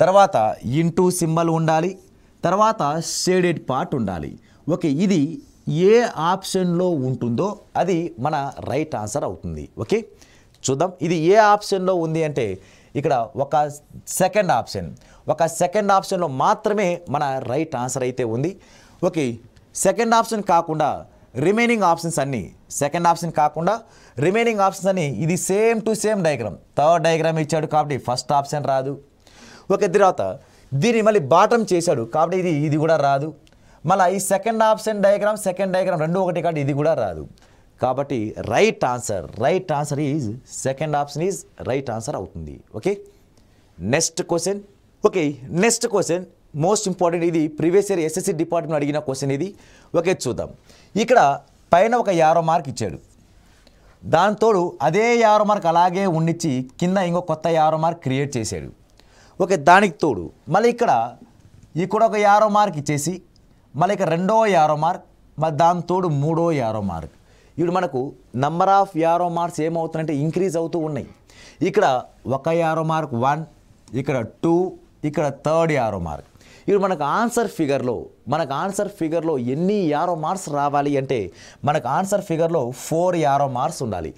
తర్వాత ఇంటూ సింబల్ ఉండాలి, తర్వాత షేడెడ్ పార్ట్ ఉండాలి. ఓకే, ఇది ఏ ఆప్షన్లో ఉంటుందో అది మన రైట్ ఆన్సర్ అవుతుంది. ఓకే, చూద్దాం. ఇది ఏ ఆప్షన్లో ఉంది అంటే ఇక్కడ ఒక సెకండ్ ఆప్షన్లో మాత్రమే మన రైట్ ఆన్సర్ అయితే ఉంది. ఓకే, సెకండ్ ఆప్షన్ కాకుండా రిమైనింగ్ ఆప్షన్స్ అన్నీ, సెకండ్ ఆప్షన్ కాకుండా రిమైనింగ్ ఆప్షన్స్ అన్నీ ఇది same to same diagram. Third diagram ఇచ్చాడు కాబట్టి ఫస్ట్ ఆప్షన్ రాదు. ఓకే, తర్వాత దీన్ని మళ్ళీ బాటమ్ చేశాడు కాబట్టి ఇది కూడా రాదు. మళ్ళీ ఈ సెకండ్ డయాగ్రామ్ రెండు ఒకటి కాబట్టి ఇది కూడా రాదు. కాబట్టి right answer is second option is right answer అవుతుంది. Okay, next question. Okay, next question most important. ఇది ప్రీవియస్ ఇయర్ ఎస్ఎస్సి డిపార్ట్మెంట్ అడిగిన క్వశ్చన్ ఇది. ఓకే, చూద్దాం. ఇక్కడ పైన ఒక 50 మార్క్ ఇచ్చాడు, దాంతోడు అదే 50 మార్క్ అలాగే ఉండిచ్చి కింద ఇంకో కొత్త 50 మార్క్ క్రియేట్ చేశాడు. ఓకే, దానికి తోడు మళ్ళీ ఇక్కడ ఒక 50 మార్క్ ఇచ్చేసి మళ్ళీ ఇక్కడ రెండో 50 మార్క్, మళ్ళీ దాని తోడు మూడో 50 మార్క్. ఇప్పుడు మనకు నంబర్ ఆఫ్ 50 మార్క్స్ ఏమవుతుందంటే ఇంక్రీజ్ అవుతూ ఉన్నాయి. ఇక్కడ ఒక 50 మార్క్ 1, ఇక్కడ 2, ఇక్కడ థర్డ్ 50 మార్క్. ఇప్పుడు మనకు ఆన్సర్ ఫిగర్లో ఎన్ని 50 మార్క్స్ రావాలి అంటే మనకు ఆన్సర్ ఫిగర్లో 4 50 మార్క్స్ ఉండాలి.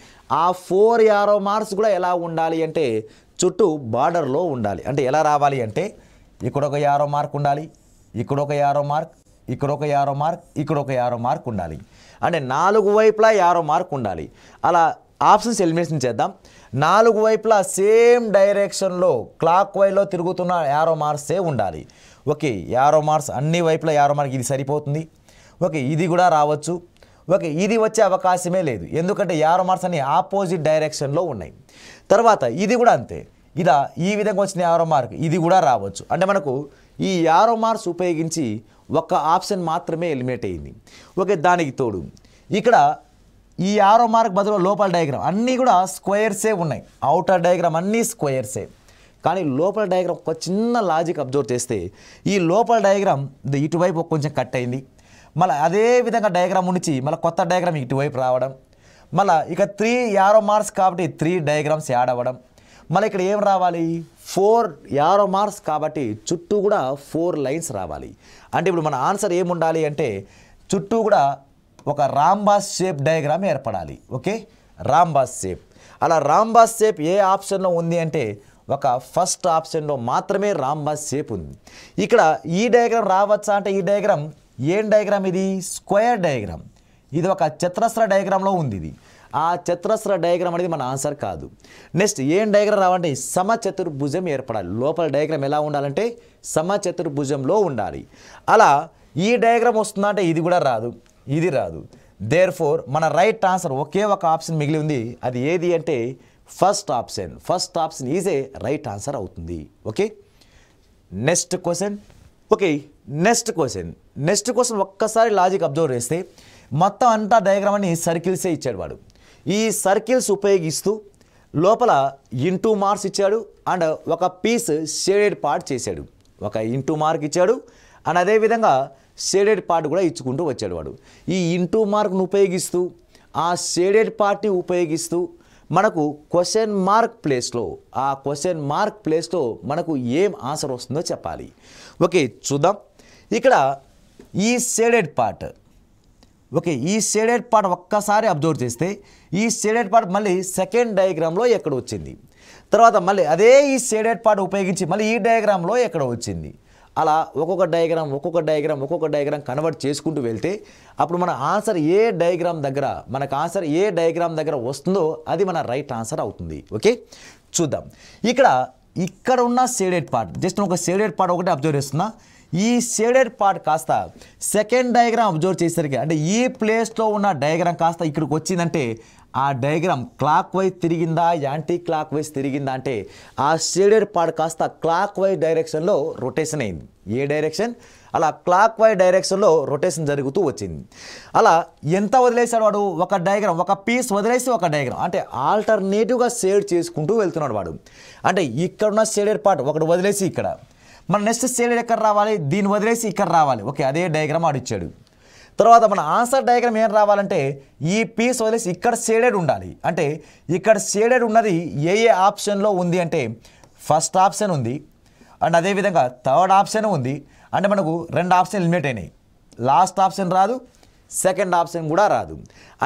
ఆ 4 50 మార్క్స్ కూడా ఎలా ఉండాలి అంటే చుట్టూ బార్డర్లో ఉండాలి. అంటే ఎలా రావాలి అంటే ఇక్కడ ఒక 50 మార్క్ ఉండాలి, ఇక్కడ ఒక 50 మార్క్, ఇక్కడ ఒక 50 మార్క్, ఇక్కడ ఒక 50 మార్క్ ఉండాలి. అంటే 4 వైపులా 50 మార్క్ ఉండాలి. అలా ఆప్షన్స్ ఎలిమినేషన్ చేద్దాం. 4 వైపులా సేమ్ డైరెక్షన్లో క్లాక్ వైజ్లో తిరుగుతున్న 50 మార్క్సే ఉండాలి. ఓకే, 50 మార్క్స్ అన్ని వైపులా 50 మార్క్, ఇది సరిపోతుంది. ఓకే, ఇది కూడా రావచ్చు. ఓకే, ఇది వచ్చే అవకాశమే లేదు, ఎందుకంటే 50 మార్క్స్ అన్ని ఆపోజిట్ డైరెక్షన్లో ఉన్నాయి. తర్వాత ఇది కూడా అంతే, ఇలా ఈ విధంగా వచ్చిన 50 మార్క్ ఇది కూడా రావచ్చు. అంటే మనకు ఈ 50 మార్క్స్ ఉపయోగించి ఒక్క ఆప్షన్ మాత్రమే ఎలిమినేట్ అయింది. ఓకే, దానికి తోడు ఇక్కడ ఈ 50 మార్క్ బదులు లోపల డయాగ్రామ్ అన్నీ కూడా స్క్వేర్సే ఉన్నాయి. అవుటర్ డయాగ్రామ్ అన్నీ స్క్వేర్సే, కానీ లోపల డయాగ్రామ్ ఒక చిన్న లాజిక్ అబ్జర్వ్ చేస్తే ఈ లోపల డయాగ్రామ్ ఇటువైపు కొంచెం కట్ అయింది. మళ్ళీ అదే విధంగా డయాగ్రామ్ నుంచి మళ్ళీ కొత్త డయాగ్రామ్ ఇటువైపు రావడం, మళ్ళీ ఇక 3 50 మార్క్స్ కాబట్టి 3 డయాగ్రామ్స్ యాడ్ అవ్వడం. మళ్ళీ ఇక్కడ ఏం రావాలి, 4 50 మార్క్స్ కాబట్టి చుట్టూ కూడా 4 లైన్స్ రావాలి. అంటే ఇప్పుడు మన ఆన్సర్ ఏముండాలి అంటే చుట్టూ కూడా ఒక రాంబాస్ షేప్ డయాగ్రామ్ ఏర్పడాలి. Okay, rhombus shape. అలా రాంబాస్ షేప్ ఏ ఆప్షన్లో ఉంది అంటే ఒక ఫస్ట్ ఆప్షన్లో మాత్రమే రాంబాస్ షేప్ ఉంది. ఇక్కడ ఈ డయాగ్రామ్ రావచ్చా అంటే ఈ డయాగ్రామ్ ఏం డయాగ్రామ్, ఇది స్క్వేర్ డయాగ్రామ్, ఇది ఒక చతురస్ర డయాగ్రామ్లో ఉంది. ఇది ఆ చతురస్ర డయాగ్రామ్ అనేది మన ఆన్సర్ కాదు. నెక్స్ట్ ఏం డయాగ్రామ్ రావాలంటే సమచతుర్భుజం ఏర్పడాలి. లోపల డయాగ్రామ్ ఎలా ఉండాలంటే సమచతుర్భుజంలో ఉండాలి. అలా ఈ డయాగ్రామ్ వస్తుందా అంటే ఇది కూడా రాదు, ఇది రాదు. దేర్ఫోర్ మన రైట్ ఆన్సర్ ఒకే ఒక ఆప్షన్ మిగిలి ఉంది, అది ఏది అంటే first option is a right answer అవుతుంది. Okay, next question. Okay, next question ఒక్కసారి లాజిక్ అబ్జర్వ్ చేస్తే మొత్తం అంతా డయాగ్రామ్ అని సర్కిల్సే ఇచ్చాడు వాడు. ఈ సర్కిల్స్ ఉపయోగిస్తూ లోపల ఇంటూ మార్క్స్ ఇచ్చాడు అండ్ ఒక పీస్ షేడెడ్ పార్ట్ చేశాడు. ఒక ఇంటూ మార్క్ ఇచ్చాడు అండ్ అదేవిధంగా షేడెడ్ పార్ట్ కూడా ఇచ్చుకుంటూ వచ్చాడు వాడు. ఈ ఇంటూ మార్క్ను ఉపయోగిస్తూ ఆ షేడెడ్ పార్ట్ని ఉపయోగిస్తూ మనకు క్వశ్చన్ మార్క్ ప్లేస్లో మనకు ఏం ఆన్సర్ వస్తుందో చెప్పాలి. ఓకే, చూద్దాం. ఇక్కడ ఈ షేడెడ్ పార్ట్, ఓకే, ఈ షేడెడ్ పార్ట్ ఒక్కసారి అబ్జర్వ్ చేస్తే ఈ షేడెడ్ పార్ట్ మళ్ళీ సెకండ్ డయాగ్రామ్లో ఎక్కడ వచ్చింది, తర్వాత మళ్ళీ అదే ఈ షేడెడ్ పార్ట్ ఉపయోగించి మళ్ళీ ఈ డయాగ్రామ్లో ఎక్కడ వచ్చింది. అలా ఒక్కొక్క డయాగ్రామ్ కన్వర్ట్ చేసుకుంటూ వెళ్తే అప్పుడు మన ఆన్సర్ ఏ డయాగ్రామ్ దగ్గర వస్తుందో అది మన రైట్ ఆన్సర్ అవుతుంది. ఓకే, చూద్దాం. ఇక్కడ ఉన్న షేడెడ్ పార్ట్, జస్ట్ ఒక షేడెడ్ పార్ట్ ఒకటి అబ్జర్వ్ చేస్తున్నా. ఈ షేడెడ్ పార్ట్ కాస్త సెకండ్ డయాగ్రామ్ అబ్జర్వ్ చేసరికి అంటే ఈ ప్లేస్లో ఉన్న డయాగ్రామ్ కాస్త ఇక్కడికి వచ్చిందంటే ఆ డయాగ్రామ్ క్లాక్ వైజ్ తిరిగిందా యాంటీ క్లాక్ వైజ్ తిరిగిందా అంటే ఆ షేడెడ్ పార్ట్ కాస్త క్లాక్ వైజ్ డైరెక్షన్లో రొటేషన్ అయింది. ఏ డైరెక్షన్? అలా క్లాక్ వైజ్ డైరెక్షన్లో రొటేషన్ జరుగుతూ వచ్చింది. అలా ఎంత వదిలేశాడు వాడు? ఒక డయాగ్రామ్, ఒక పీస్ వదిలేసి ఒక డయాగ్రామ్ అంటే ఆల్టర్నేటివ్గా షేడ్ చేసుకుంటూ వెళ్తున్నాడు వాడు. అంటే ఇక్కడున్న షేడెడ్ పార్ట్ ఒకటి వదిలేసి ఇక్కడ, మన నెక్స్ట్ షేడెడ్ ఎక్కడ రావాలి? దీన్ని వదిలేసి ఇక్కడ రావాలి. ఓకే, అదే డయాగ్రామ్ ఆడిచ్చాడు. తర్వాత మన ఆన్సర్ డయాగ్రామ్ ఏం రావాలంటే ఈ పీస్ వదిలేసి ఇక్కడ షేడెడ్ ఉండాలి. అంటే ఇక్కడ షేడెడ్ ఉన్నది ఏ ఆప్షన్లో ఉంది అంటే ఫస్ట్ ఆప్షన్ ఉంది అండ్ అదేవిధంగా థర్డ్ ఆప్షన్ ఉంది. అంటే మనకు 2 ఆప్షన్ ఎలిమినేట్ అయినాయి. లాస్ట్ ఆప్షన్ రాదు, సెకండ్ ఆప్షన్ కూడా రాదు.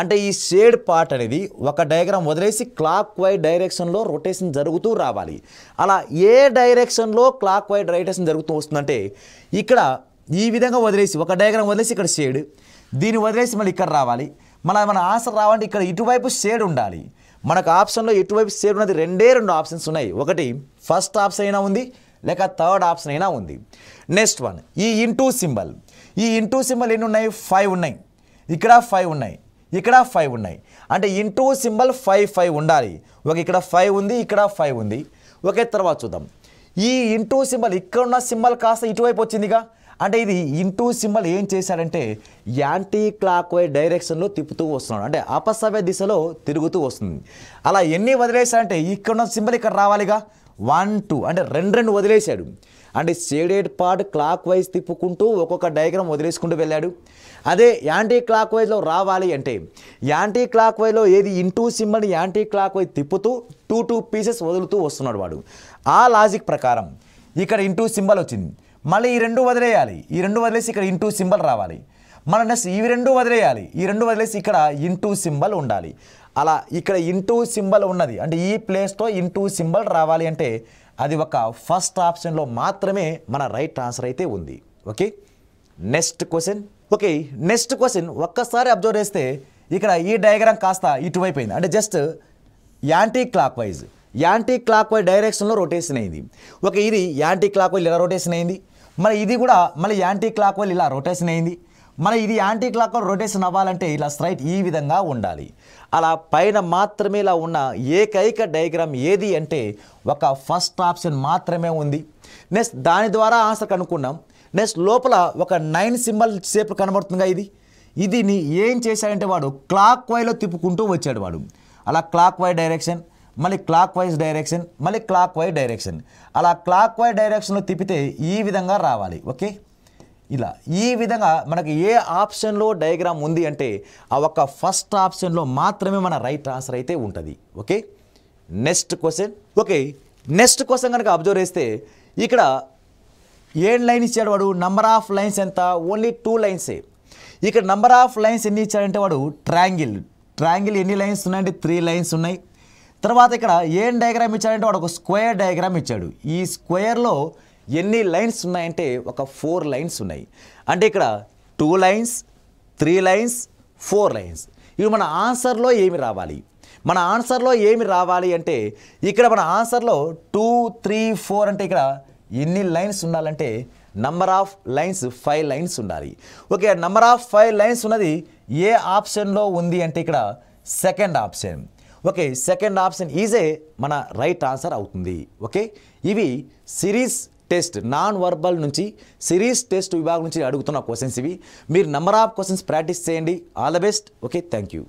అంటే ఈ షేడ్ పార్ట్ అనేది ఒక డయాగ్రామ్ వదిలేసి క్లాక్ వైజ్ డైరెక్షన్లో రొటేషన్ జరుగుతూ రావాలి. అలా ఏ డైరెక్షన్లో క్లాక్ వైజ్ రొటేషన్ జరుగుతూ వస్తుందంటే ఇక్కడ ఈ విధంగా వదిలేసి ఒక డయాగ్రామ్ వదిలేసి ఇక్కడ షేడ్, దీన్ని వదిలేసి మళ్ళీ ఇక్కడ రావాలి. మన ఆన్సర్ రావాలంటే ఇక్కడ ఇటువైపు షేడ్ ఉండాలి. మనకు ఆప్షన్లో ఎటువైపు షేడ్ ఉన్నది 2 ఆప్షన్స్ ఉన్నాయి. ఒకటి ఫస్ట్ ఆప్షన్ అయినా ఉంది లేక థర్డ్ ఆప్షన్ అయినా ఉంది. నెక్స్ట్ వన్ ఈ ఇంటూ సింబల్ ఎన్ని ఉన్నాయి? 5 ఉన్నాయి. ఇక్కడ 5 ఉన్నాయి, ఇక్కడ 5 ఉన్నాయి. అంటే ఇంటూ సింబల్ 5 ఉండాలి. ఒక ఇక్కడ 5 ఉంది, ఇక్కడ 5 ఉంది. ఓకే, తర్వాత చూద్దాం. ఈ ఇంటూ సింబల్ ఇక్కడ ఉన్న సింబల్ కాస్త ఇటువైపు వచ్చిందిగా. అంటే ఇది ఇంటూ సింబల్ ఏం చేశాడంటే యాంటీ క్లాక్ వైజ్ డైరెక్షన్లో తిప్పుతూ వస్తున్నాడు. అంటే అపసవ్య దిశలో తిరుగుతూ వస్తుంది. అలా ఎన్ని వదిలేశాడంటే ఇక్కడ ఉన్న సింబల్ ఇక్కడ రావాలిగా. 1 2 అంటే 2 వదిలేశాడు. అంటే షేడెడ్ పార్ట్ క్లాక్ వైజ్ తిప్పుకుంటూ ఒక్కొక్క డయాగ్రామ్ వదిలేసుకుంటూ వెళ్ళాడు. అదే యాంటీ క్లాక్ వైజ్లో రావాలి అంటే యాంటీ క్లాక్ వైజ్లో ఏది ఇంటూ సింబల్ని యాంటీ క్లాక్ వైజ్ తిప్పుతూ 2 పీసెస్ వదులుతూ వస్తున్నాడు వాడు. ఆ లాజిక్ ప్రకారం ఇక్కడ ఇంటూ సింబల్ వచ్చింది, మళ్ళీ ఈ 2 వదిలేయాలి. ఈ 2 వదిలేసి ఇక్కడ ఇంటూ సింబల్ రావాలి. మన నెక్స్ట్ ఈ 2 వదిలేయాలి. ఈ 2 వదిలేసి ఇక్కడ ఇంటూ సింబల్ ఉండాలి. అలా ఇక్కడ ఇంటూ సింబల్ ఉన్నది అంటే ఈ ప్లేస్లో ఇంటూ సింబల్ రావాలి అంటే అది ఒక ఫస్ట్ ఆప్షన్లో మాత్రమే మన రైట్ ఆన్సర్ అయితే ఉంది. ఓకే, నెక్స్ట్ క్వశ్చన్ ఒక్కసారి అబ్జర్వ్ చేస్తే ఇక్కడ ఈ డయాగ్రామ్ కాస్త ఇటువైపు అయింది. అంటే జస్ట్ యాంటీ క్లాక్ వైజ్ డైరెక్షన్లో రొటేషన్ అయింది. ఓకే, ఇది యాంటీ క్లాక్ వైజ్ ఇలా రొటేషన్ అయింది. మరి ఇది కూడా మళ్ళీ యాంటీ క్లాక్ వైజ్ ఇలా రొటేషన్ అయింది. మరి ఇది యాంటీ క్లాక్ వైజ్ రొటేషన్ అవ్వాలంటే ఇలా స్ట్రైట్ ఈ విధంగా ఉండాలి. అలా పైన మాత్రమే ఇలా ఉన్న ఏకైక డయాగ్రామ్ ఏది అంటే ఒక ఫస్ట్ ఆప్షన్ మాత్రమే ఉంది. నెక్స్ట్ దాని ద్వారా ఆన్సర్ కనుక్కున్నాం. నెక్స్ట్ లోపల ఒక 9 సింబల్ షేప్ కనబడుతుందిగా. ఇది ఏం చేశాడంటే వాడు క్లాక్ వైజ్లో తిప్పుకుంటూ వచ్చాడు వాడు. అలా క్లాక్ వైజ్ డైరెక్షన్, మళ్ళీ క్లాక్ వైజ్ డైరెక్షన్, మళ్ళీ క్లాక్ వైజ్ డైరెక్షన్. అలా క్లాక్ వైజ్ డైరెక్షన్లో తిప్పితే ఈ విధంగా రావాలి. ఓకే, ఇలా ఈ విధంగా మనకి ఏ ఆప్షన్లో డయాగ్రామ్ ఉంది అంటే ఆ ఒక్క ఫస్ట్ ఆప్షన్లో మాత్రమే మన రైట్ ఆన్సర్ అయితే ఉంటుంది. ఓకే, నెక్స్ట్ క్వశ్చన్ కనుక అబ్జర్వ్ చేస్తే ఇక్కడ ఏం లైన్ ఇచ్చాడు వాడు? నంబర్ ఆఫ్ లైన్స్ ఎంత? ఓన్లీ 2 లైన్సే. ఇక్కడ నంబర్ ఆఫ్ లైన్స్ ఎన్ని ఇచ్చాడంటే వాడు ట్రయాంగిల్ ఎన్ని లైన్స్ ఉన్నాయంటే 3 లైన్స్ ఉన్నాయి. తర్వాత ఇక్కడ ఏం డయాగ్రామ్ ఇచ్చాడంటే వాడు ఒక స్క్వేర్ డయాగ్రామ్ ఇచ్చాడు. ఈ స్క్వేర్లో ఎన్ని లైన్స్ ఉన్నాయంటే ఒక 4 లైన్స్ ఉన్నాయి. అంటే ఇక్కడ 2 లైన్స్, 3 లైన్స్, 4 లైన్స్. ఇవి మన ఆన్సర్లో ఏమి రావాలి? అంటే ఇక్కడ మన ఆన్సర్లో 2 3 4 అంటే ఇక్కడ ఎన్ని లైన్స్ ఉండాలంటే నంబర్ ఆఫ్ లైన్స్ 5 లైన్స్ ఉండాలి. ఓకే, నంబర్ ఆఫ్ 5 లైన్స్ ఉన్నది ఏ ఆప్షన్లో ఉంది అంటే ఇక్కడ second option. Okay, second option EJ మన రైట్ ఆన్సర్ అవుతుంది. ఓకే, ఇవి సిరీస్ టెస్ట్ నాన్ వర్బల్ నుంచి సిరీస్ టెస్ట్ విభాగం నుంచి అడుగుతున్న క్వశ్చన్స్ ఇవి. మీరు నెంబర్ ఆఫ్ క్వశ్చన్స్ ప్రాక్టీస్ చేయండి. All the best. Okay, thank you.